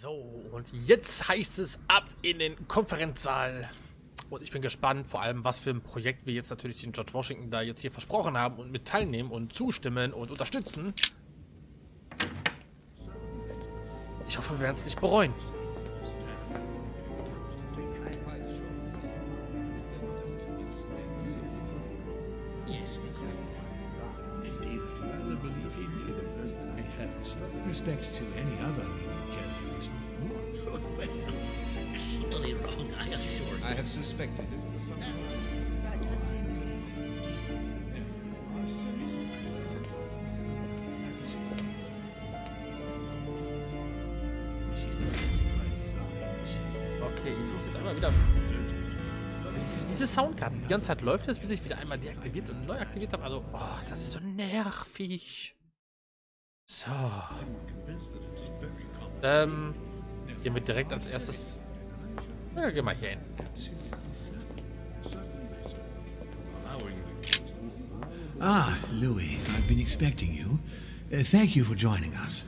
So, und jetzt heißt es ab in den Konferenzsaal. Und ich bin gespannt, vor allem, was für ein Projekt wir jetzt natürlich den George Washington da jetzt hier versprochen haben und mit teilnehmen und zustimmen und unterstützen. Ich hoffe, wir werden es nicht bereuen. Respect to any other leading characters. Totally wrong, I assure you. I have suspected it. That does seem so. Okay, ich muss jetzt einmal wieder... Diese Soundkarte, die ganze Zeit läuft jetzt, bis ich wieder einmal deaktiviert und neu aktiviert habe. Also, oh, das ist so nervig. So. Gehen wir direkt als erstes... Ja, gehen wir hier hin. Ah, Louis, I've been expecting you. Thank you for joining us.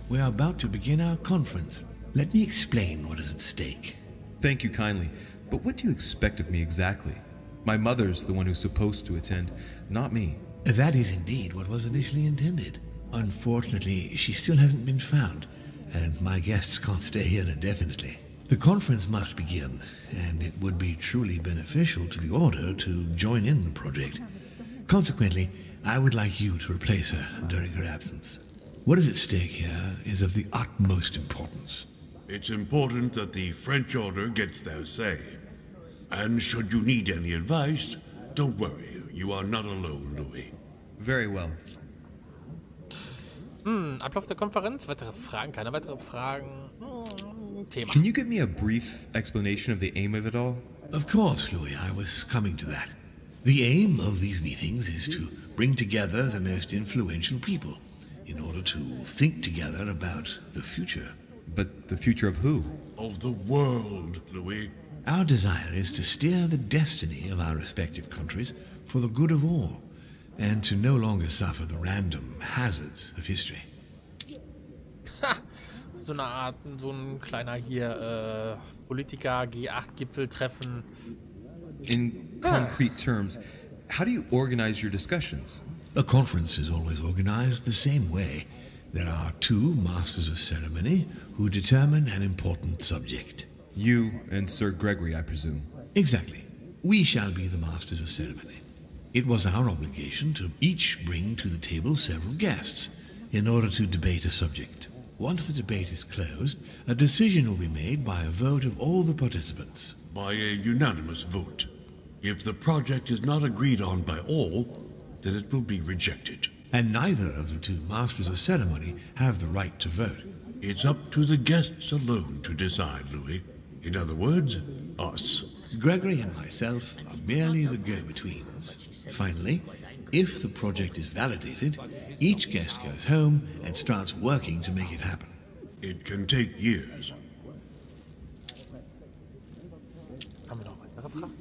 We are about to begin our conference. Let me explain what is at stake. Thank you kindly, but what do you expect of me exactly? My mother's the one who's supposed to attend, not me. That is indeed what was initially intended. Unfortunately, she still hasn't been found, and my guests can't stay here indefinitely. The conference must begin, and it would be truly beneficial to the Order to join in the project. Consequently, I would like you to replace her during her absence. What is at stake here is of the utmost importance. It's important that the French Order gets their say. And should you need any advice, don't worry, you are not alone, Louis. Very well. Ablauf der Konferenz, weitere Fragen, keine weitere Fragen. Thema. Can you give me a brief explanation of the aim of it all? Of course, Louis, I was coming to that. The aim of these meetings is to bring together the most influential people in order to think together about the future. But the future of who? Of the world, Louis. Our desire is to steer the destiny of our respective countries for the good of all, and to no longer suffer the random hazards of history. Ha! So eine Art, so ein kleiner hier, Politiker, G8-Gipfeltreffen. In concrete terms, how do you organize your discussions? A conference is always organized the same way. There are two masters of ceremony who determine an important subject. You and Sir Gregory, I presume. Exactly. We shall be the masters of ceremony. It was our obligation to each bring to the table several guests in order to debate a subject. Once the debate is closed, a decision will be made by a vote of all the participants. By a unanimous vote. If the project is not agreed on by all, then it will be rejected. And neither of the two masters of ceremony have the right to vote. It's up to the guests alone to decide, Louis. In other words, us. Gregory and myself are merely the go-betweens. Finally, if the project is validated, each guest goes home and starts working to make it happen. It can take years. Haben wir noch weitere Fragen?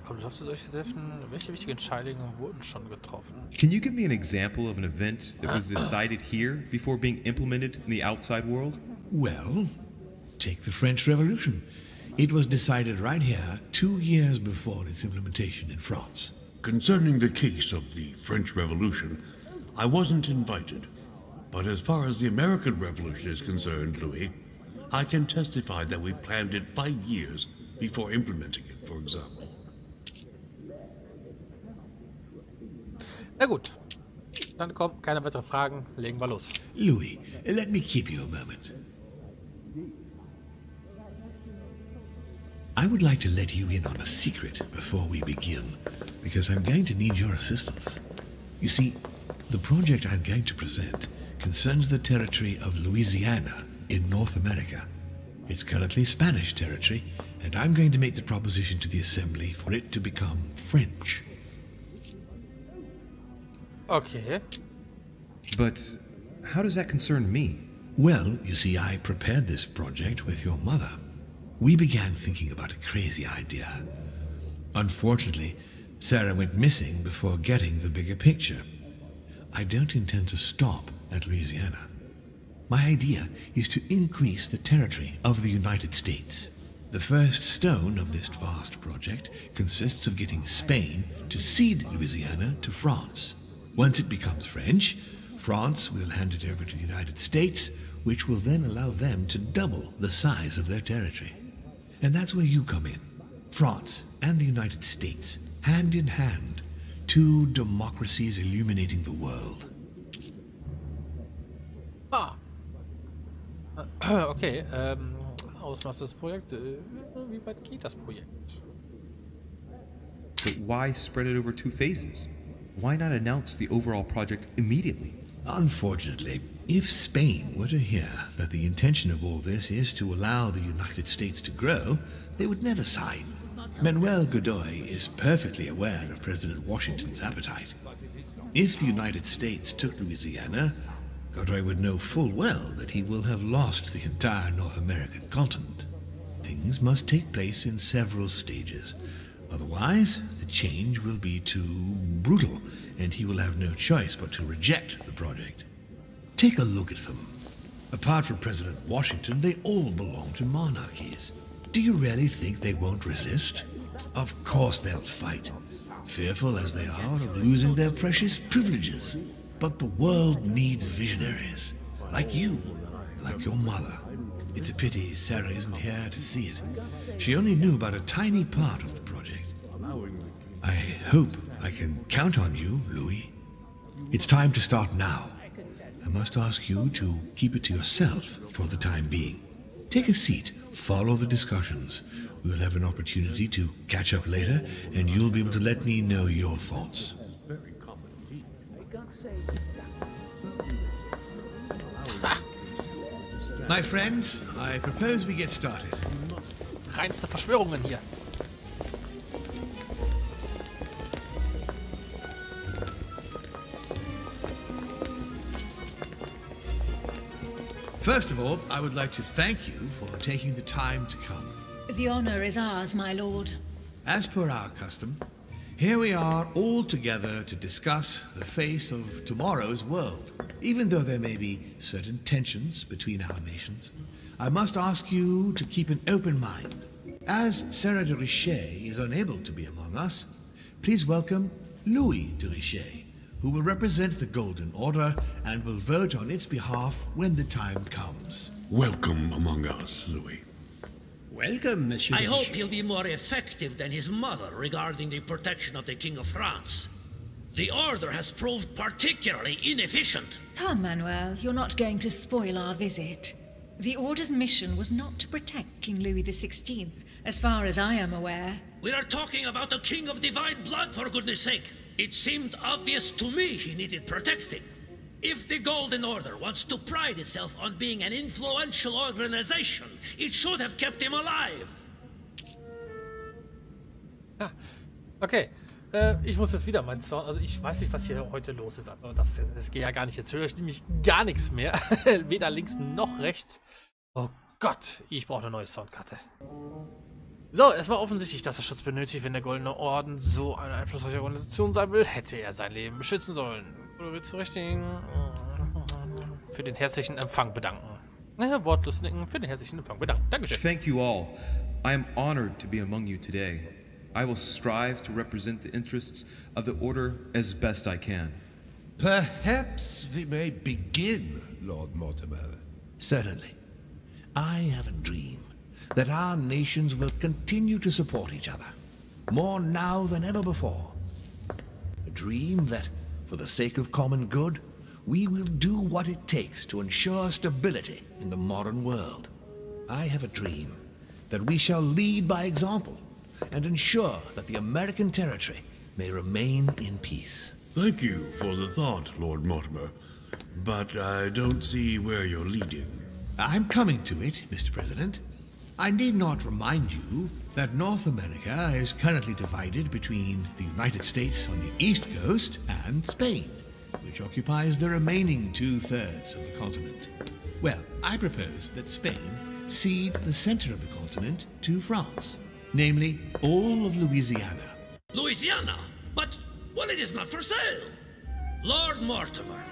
Komm, schaffst du solche helfen? Welche wichtigen Entscheidungen wurden schon getroffen? Can you give me an example of an event that was decided here before being implemented in the outside world? Well, take the French Revolution. It was decided right here 2 years before its implementation in France. Concerning the case of the French Revolution, I wasn't invited. But as far as the American Revolution is concerned, Louis, I can testify that we planned it 5 years before implementing it, for example. Na gut. Dann kommen keine weiteren Fragen. Legen wir los. Louis, let me keep you a moment. I would like to let you in on a secret before we begin, because I'm going to need your assistance. You see, the project I'm going to present concerns the territory of Louisiana in North America. It's currently Spanish territory, and I'm going to make the proposition to the Assembly for it to become French. Okay. But how does that concern me? Well, you see, I prepared this project with your mother. We began thinking about a crazy idea. Unfortunately, Sarah went missing before getting the bigger picture. I don't intend to stop at Louisiana. My idea is to increase the territory of the United States. The first stone of this vast project consists of getting Spain to cede Louisiana to France. Once it becomes French, France will hand it over to the United States, which will then allow them to double the size of their territory. And that's where you come in. France and the United States, hand in hand, two democracies illuminating the world. Okay, Ausmaß des Projekts. Wie weit geht das Projekt? So why spread it over 2 phases? Why not announce the overall project immediately? Unfortunately, if Spain were to hear that the intention of all this is to allow the United States to grow, they would never sign. Manuel Godoy is perfectly aware of President Washington's appetite. If the United States took Louisiana, Godoy would know full well that he will have lost the entire North American continent. Things must take place in several stages. Otherwise, the change will be too brutal, and he will have no choice but to reject the project. Take a look at them. Apart from President Washington, they all belong to monarchies. Do you really think they won't resist? Of course they'll fight, fearful as they are of losing their precious privileges. But the world needs visionaries, like you, like your mother. It's a pity Sarah isn't here to see it. She only knew about a tiny part of the project. I hope I can count on you, Louis. It's time to start now. I must ask you to keep it to yourself for the time being. Take a seat, follow the discussions. We will have an opportunity to catch up later, and you'll be able to let me know your thoughts. My friends, I propose we get started. Reinste Verschwörungen hier. First of all, I would like to thank you for taking the time to come. The honor is ours, my lord. As per our custom, here we are all together to discuss the face of tomorrow's world. Even though there may be certain tensions between our nations, I must ask you to keep an open mind. As Sarah de Richet is unable to be among us, please welcome Louis de Richet, who will represent the Golden Order and will vote on its behalf when the time comes. Welcome among us, Louis. Welcome, Monsieur. I hope he'll be more effective than his mother regarding the protection of the King of France. The Order has proved particularly inefficient. Come, Manuel, you're not going to spoil our visit. The Order's mission was not to protect King Louis XVI, as far as I am aware. We are talking about a king of divine blood, for goodness sake. It seemed obvious to me he needed protecting. If the Golden Order wants to pride itself on being an influential organization, it should have kept him alive. Okay. Ich muss jetzt wieder meinen Sound, also ich weiß nicht, was hier heute los ist, also das geht ja gar nicht, jetzt höre ich nämlich gar nichts mehr, weder links noch rechts. Oh Gott, ich brauche eine neue Soundkarte. So, es war offensichtlich, dass er Schutz benötigt, wenn der Goldene Orden so eine einflussreiche Organisation sein will, hätte er sein Leben beschützen sollen. Oder wir zu richtigen für den herzlichen Empfang bedanken. Wortlos nicken, für den herzlichen Empfang bedanken. Dankeschön. Thank you all. I am honored to be among you today. I will strive to represent the interests of the Order as best I can. Perhaps we may begin, Lord Mortimer. Certainly. I have a dream that our nations will continue to support each other, more now than ever before. A dream that, for the sake of common good, we will do what it takes to ensure stability in the modern world. I have a dream that we shall lead by example and ensure that the American territory may remain in peace. Thank you for the thought, Lord Mortimer, but I don't see where you're leading. I'm coming to it, Mr. President. I need not remind you that North America is currently divided between the United States on the east coast and Spain, which occupies the remaining 2/3 of the continent. Well, I propose that Spain cede the center of the continent to France, namely all of Louisiana. Louisiana? But, well, it is not for sale. Lord Mortimer,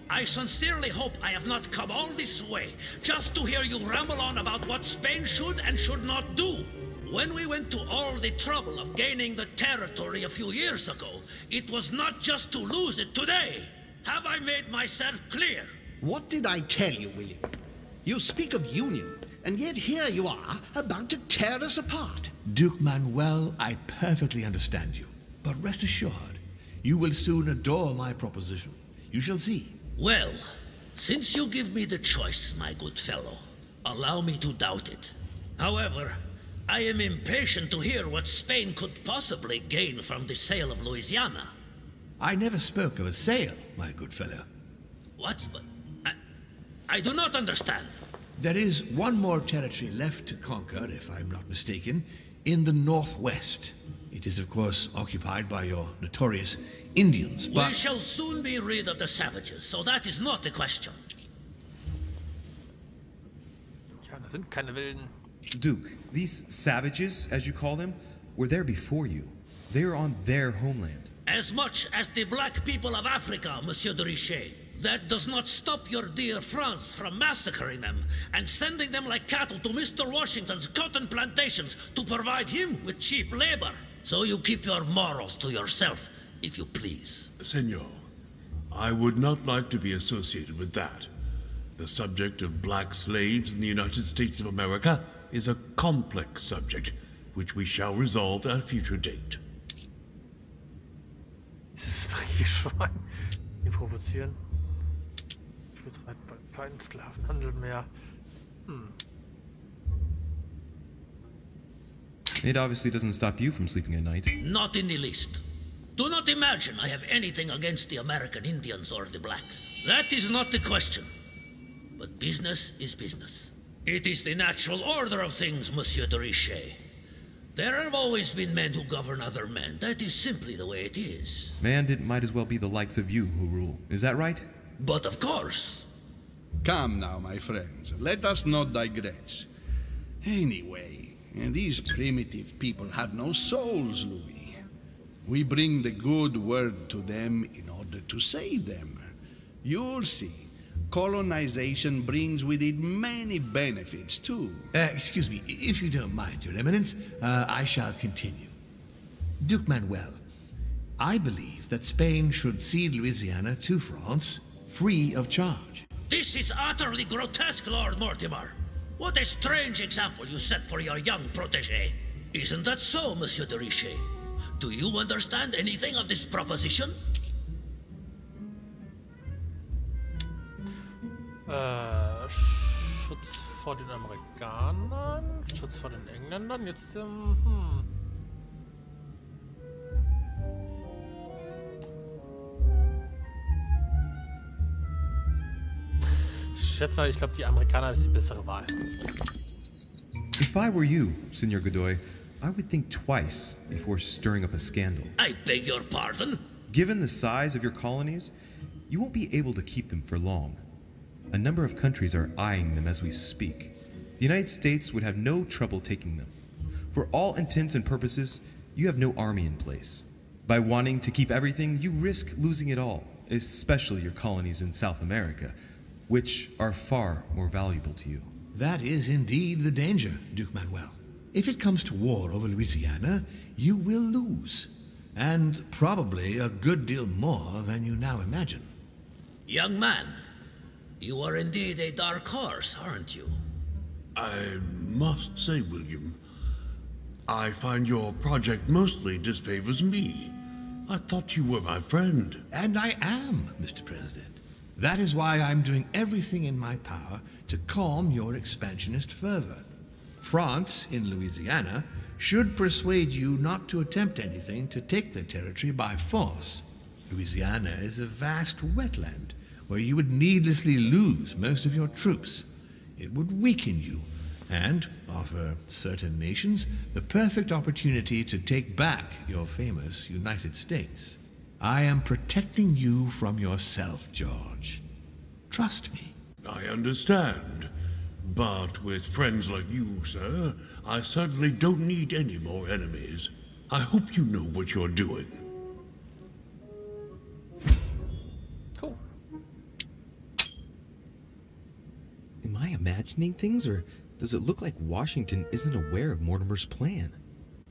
I sincerely hope I have not come all this way just to hear you ramble on about what Spain should and should not do. When we went to all the trouble of gaining the territory a few years ago, it was not just to lose it today. Have I made myself clear? What did I tell you, William? You speak of union, and yet here you are, about to tear us apart. Duke Manuel, I perfectly understand you. But rest assured, you will soon adore my proposition. You shall see. Well, since you give me the choice, my good fellow, allow me to doubt it. However, I am impatient to hear what Spain could possibly gain from the sale of Louisiana. I never spoke of a sale, my good fellow. What? I do not understand. There is one more territory left to conquer, if I'm not mistaken, in the northwest. It is, of course, occupied by your notorious Indians, but... We shall soon be rid of the savages, so that is not the question. Ja, das sind keine Wilden. Duke, these savages, as you call them, were there before you. They are on their homeland. As much as the black people of Africa, Monsieur de Richet. That does not stop your dear France from massacring them and sending them like cattle to Mr. Washington's cotton plantations to provide him with cheap labor. So you keep your morals to yourself, if you please. Senor, I would not like to be associated with that. The subject of black slaves in the United States of America is a complex subject, which we shall resolve at a future date. Dieses Drehschwein. Die provozieren. Ich betreibe keinen Sklavenhandel mehr. It obviously doesn't stop you from sleeping at night. Not in the least. Do not imagine I have anything against the American Indians or the blacks. That is not the question. But business is business. It is the natural order of things, Monsieur de Richet. There have always been men who govern other men. That is simply the way it is. Man, it might as well be the likes of you who rule. Is that right? But of course. Come now, my friends. Let us not digress. Anyway, these primitive people have no souls, Louis. We bring the good word to them in order to save them. You'll see. Colonization brings with it many benefits, too. Excuse me, if you don't mind, Your Eminence, I shall continue. Duke Manuel, I believe that Spain should cede Louisiana to France, free of charge. This is utterly grotesque, Lord Mortimer. What a strange example you set for your young protégé. Isn't that so, Monsieur de Richet? Do you understand anything of this proposition? Schutz vor den Amerikanern, Schutz vor den Engländern, jetzt, Ich schätze mal, ich glaube, die Amerikaner ist die bessere Wahl. If I were you, Senor Godoy, I would think twice before stirring up a scandal. I beg your pardon? Given the size of your colonies, you won't be able to keep them for long. A number of countries are eyeing them as we speak. The United States would have no trouble taking them. For all intents and purposes, you have no army in place. By wanting to keep everything, you risk losing it all, especially your colonies in South America, which are far more valuable to you. That is indeed the danger, Duke Manuel. If it comes to war over Louisiana, you will lose. And probably a good deal more than you now imagine. Young man, you are indeed a dark horse, aren't you? I must say, William, I find your project mostly disfavors me. I thought you were my friend. And I am, Mr. President. That is why I'm doing everything in my power to calm your expansionist fervor. France, in Louisiana, should persuade you not to attempt anything to take the territory by force. Louisiana is a vast wetland where you would needlessly lose most of your troops. It would weaken you and offer certain nations the perfect opportunity to take back your famous United States. I am protecting you from yourself, George. Trust me. I understand. But with friends like you, sir, I certainly don't need any more enemies. I hope you know what you're doing. Cool. imagining things, or does it look like Washington isn't aware of Mortimer's plan?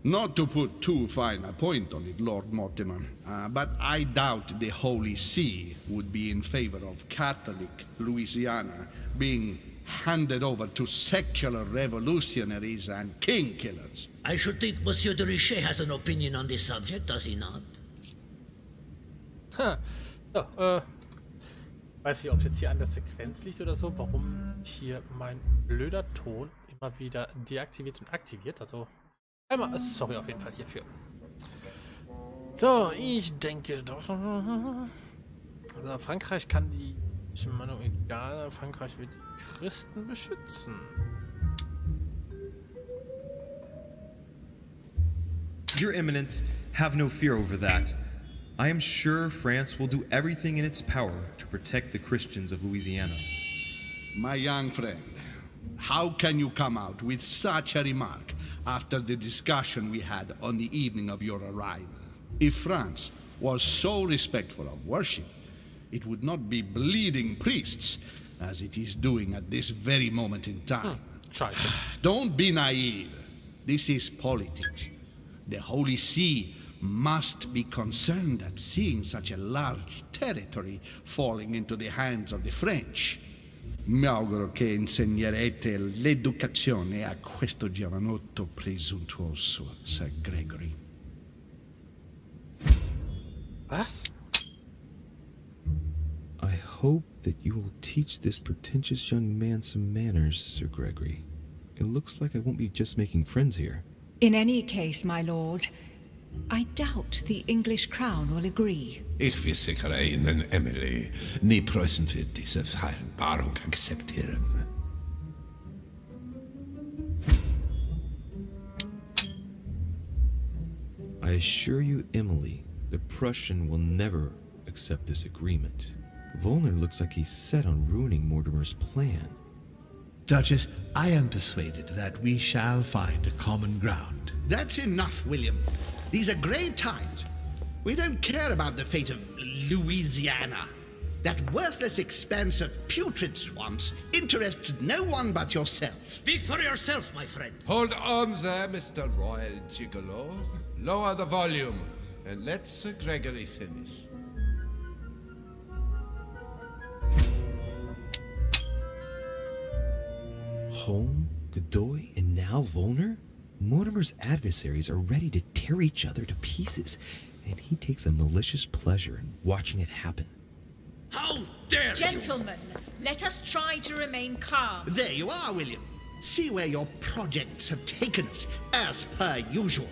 Not to put too fine a point on it, Lord Mortimer, but I doubt the Holy See would be in favor of Catholic Louisiana being handed over to secular revolutionaries and king killers. I should think Monsieur de Richet has an opinion on this subject, does he not? Ja, weiß nicht, ob es jetzt hier an der Sequenz liegt oder so, warum hier mein blöder Ton immer wieder deaktiviert und aktiviert. Also einmal, sorry auf jeden Fall hierfür. So, ich denke doch. Also Frankreich kann die Meinung egal, Frankreich wird die Christen beschützen. Your Eminence, have no fear over that. I am sure France will do everything in its power to protect the Christians of Louisiana. My young friend, how can you come out with such a remark after the discussion we had on the evening of your arrival? If France was so respectful of worship, it would not be bleeding priests, as it is doing at this very moment in time. Don't be naive. This is politics. The Holy See must be concerned at seeing such a large territory falling into the hands of the French. Mi auguro che insegnerete l'educazione a questo giovanotto presuntuoso, Sir Gregory. Was? I hope that you will teach this pretentious young man some manners, Sir Gregory. It looks like I won't be just making friends here. In any case, my lord, I doubt the English crown will agree. Ich versichere Ihnen, Emily, nie Preußen wird diese Vereinbarung akzeptieren. I assure you, Emily, the Prussian will never accept this agreement. Volner looks like he's set on ruining Mortimer's plan. Duchess, I am persuaded that we shall find a common ground. That's enough, William. These are grave times. We don't care about the fate of Louisiana. That worthless expanse of putrid swamps interests no one but yourself. Speak for yourself, my friend. Hold on there, Mr. Royal Gigolo. Lower the volume, and let Sir Gregory finish. Holm, Godoy, and now Volner? Mortimer's adversaries are ready to tear each other to pieces, and he takes a malicious pleasure in watching it happen. How dare you! Gentlemen, let us try to remain calm. There you are, William. See where your projects have taken us, as per usual.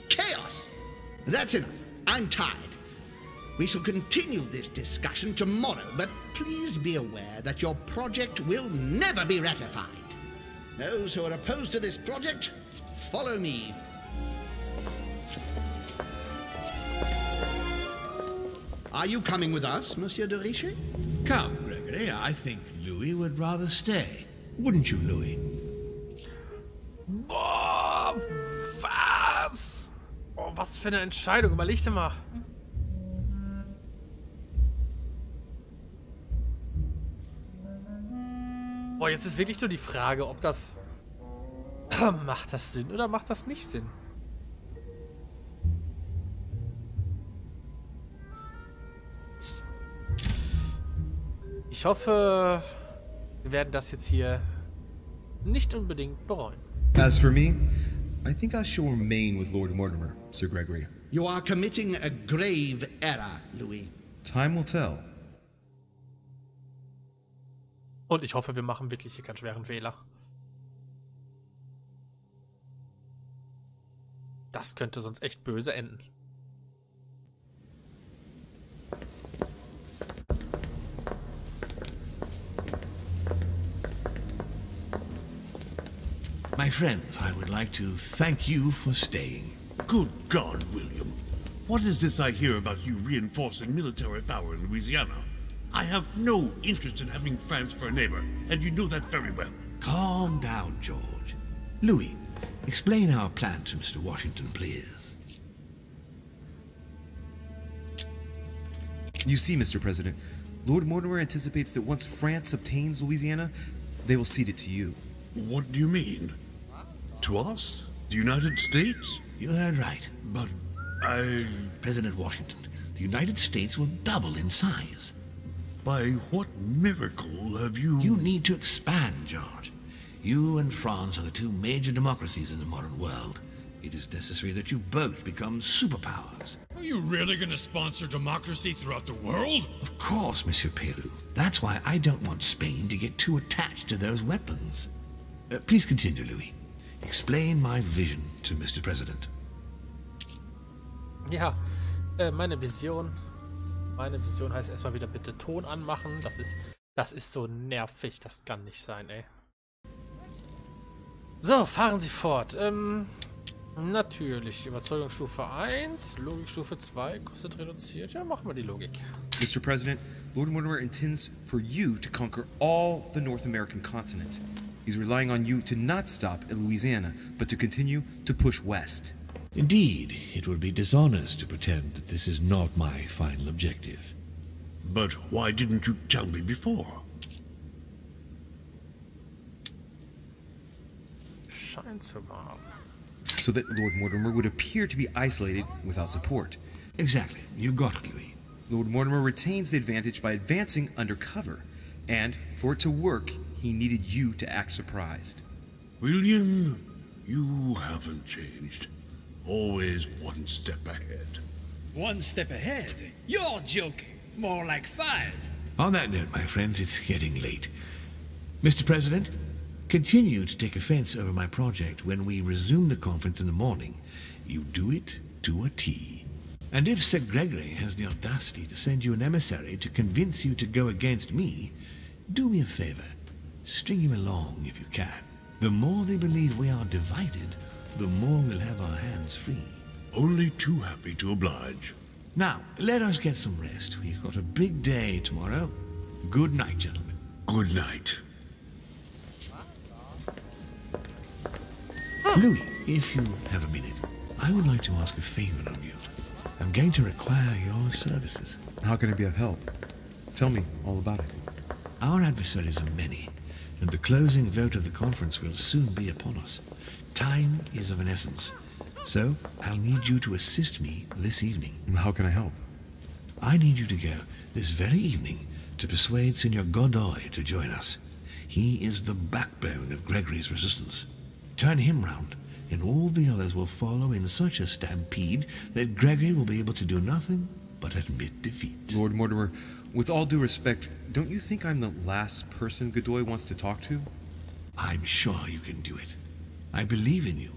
Chaos! That's enough. I'm tired. We shall continue this discussion tomorrow, but please be aware that your project will never be ratified. Those who are opposed to this project, follow me. Are you coming with us, Monsieur de Richet? Come, Gregory, I think Louis would rather stay. Wouldn't you, Louis? Oh, was? Oh, was für eine Entscheidung. Überleg dir mal. Boah, jetzt ist wirklich nur die Frage, ob das... macht das Sinn oder macht das nicht Sinn? Ich hoffe, wir werden das jetzt hier nicht unbedingt bereuen. As for me, I think I shall remain with Lord Mortimer, Sir Gregory. You are committing a grave error, Louis. Time will tell. Und ich hoffe, wir machen wirklich hier keinen schweren Fehler. Das könnte sonst echt böse enden. My friends, I would like to thank you for staying. Good God, William. What is this I hear about you reinforcing military power in Louisiana? I have no interest in having France for a neighbor, and you know that very well. Calm down, George. Louis, explain our plan to Mr. Washington, please. You see, Mr. President, Lord Mortimer anticipates that once France obtains Louisiana, they will cede it to you. What do you mean? To us? The United States? You heard right. But President Washington, the United States will double in size. By what miracle have you... You need to expand, George. You and France are the two major democracies in the modern world. It is necessary that you both become superpowers. Are you really going to sponsor democracy throughout the world? Of course, Monsieur Peru. That's why I don't want Spain to get too attached to those weapons. Please continue, Louis. Explain my vision to Mr. President. Ja, meine Vision heißt erstmal wieder bitte Ton anmachen. Das ist so nervig, das kann nicht sein, ey. So, fahren Sie fort. Natürlich, Überzeugungsstufe 1, Logikstufe 2, kostet reduziert. Ja, machen wir die Logik. Mr. President, Lord Mortimer intends for you to conquer all the North American continent. He's relying on you to not stop at Louisiana, but to continue to push west. Indeed, it would be dishonest to pretend that this is not my final objective. But why didn't you tell me before? Scheint sogar. So that Lord Mortimer would appear to be isolated without support. Exactly. You got it, Louis. Lord Mortimer retains the advantage by advancing undercover. And for it to work, he needed you to act surprised. William, you haven't changed. Always one step ahead. One step ahead? You're joking. More like 5. On that note, my friends, it's getting late. Mr. President, continue to take offense over my project when we resume the conference in the morning. You do it to a T. And if Sir Gregory has the audacity to send you an emissary to convince you to go against me, do me a favor. String him along if you can. The more they believe we are divided, the more we'll have our hands free. Only too happy to oblige. Now, let us get some rest. We've got a big day tomorrow. Good night, gentlemen. Good night. Louis, if you have a minute, I would like to ask a favor of you. I'm going to require your services. How can I be of help? Tell me all about it. Our adversaries are many, and the closing vote of the conference will soon be upon us. Time is of an essence, so I'll need you to assist me this evening. How can I help? I need you to go this very evening to persuade Signor Godoy to join us. He is the backbone of Gregory's resistance. Turn him round, and all the others will follow in such a stampede that Gregory will be able to do nothing but admit defeat. Lord Mortimer, with all due respect, don't you think I'm the last person Godoy wants to talk to? I'm sure you can do it. I believe in you.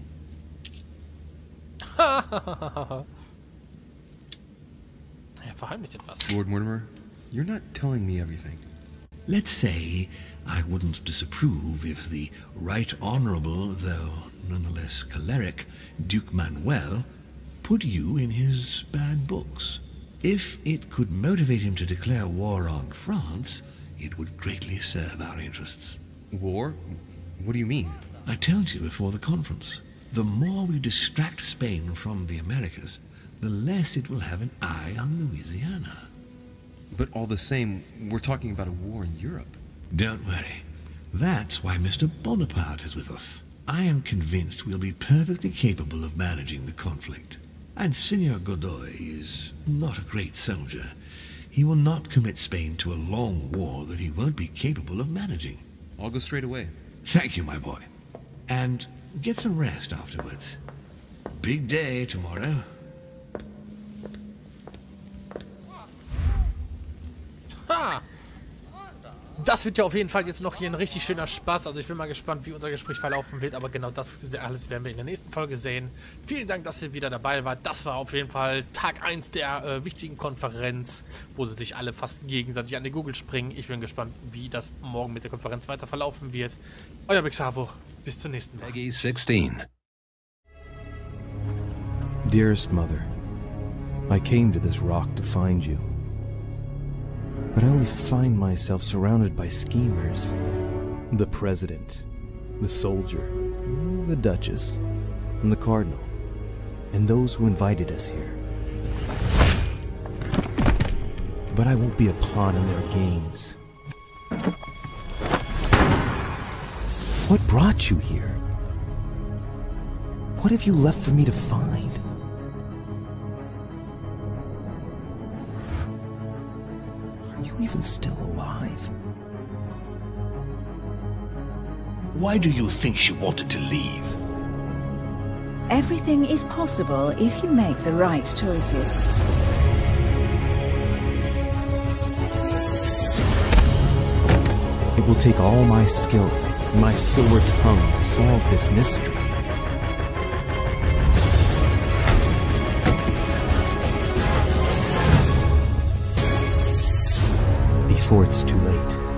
Er verheimlicht etwas. Lord Mortimer, you're not telling me everything. Let's say I wouldn't disapprove if the Right Honourable, though nonetheless choleric, Duke Manuel put you in his bad books. If it could motivate him to declare war on France, it would greatly serve our interests. War? What do you mean? I told you before the conference. The more we distract Spain from the Americas, the less it will have an eye on Louisiana. But all the same, we're talking about a war in Europe. Don't worry. That's why Mr. Bonaparte is with us. I am convinced we'll be perfectly capable of managing the conflict. And Signor Godoy is not a great soldier. He will not commit Spain to a long war that he won't be capable of managing. I'll go straight away. Thank you, my boy. And get some rest afterwards. Big day tomorrow. Ha! Das wird ja auf jeden Fall jetzt noch hier ein richtig schöner Spaß. Also ich bin mal gespannt, wie unser Gespräch verlaufen wird. Aber genau das alles werden wir in der nächsten Folge sehen. Vielen Dank, dass ihr wieder dabei wart. Das war auf jeden Fall Tag 1 der wichtigen Konferenz, wo sie sich alle fast gegenseitig an die Gurgel springen. Ich bin gespannt, wie das morgen mit der Konferenz weiter verlaufen wird. Euer BigSaVo. Bis zum nächsten Mal. Peggy 16. Dearest Mother, I came to this rock to find you. But I only find myself surrounded by schemers. The President, the soldier, the Duchess, and the Cardinal, and those who invited us here. But I won't be a pawn in their games. What brought you here? What have you left for me to find? Are you even still alive? Why do you think she wanted to leave? Everything is possible if you make the right choices. It will take all my skill and my silver tongue to solve this mystery. Before it's too late.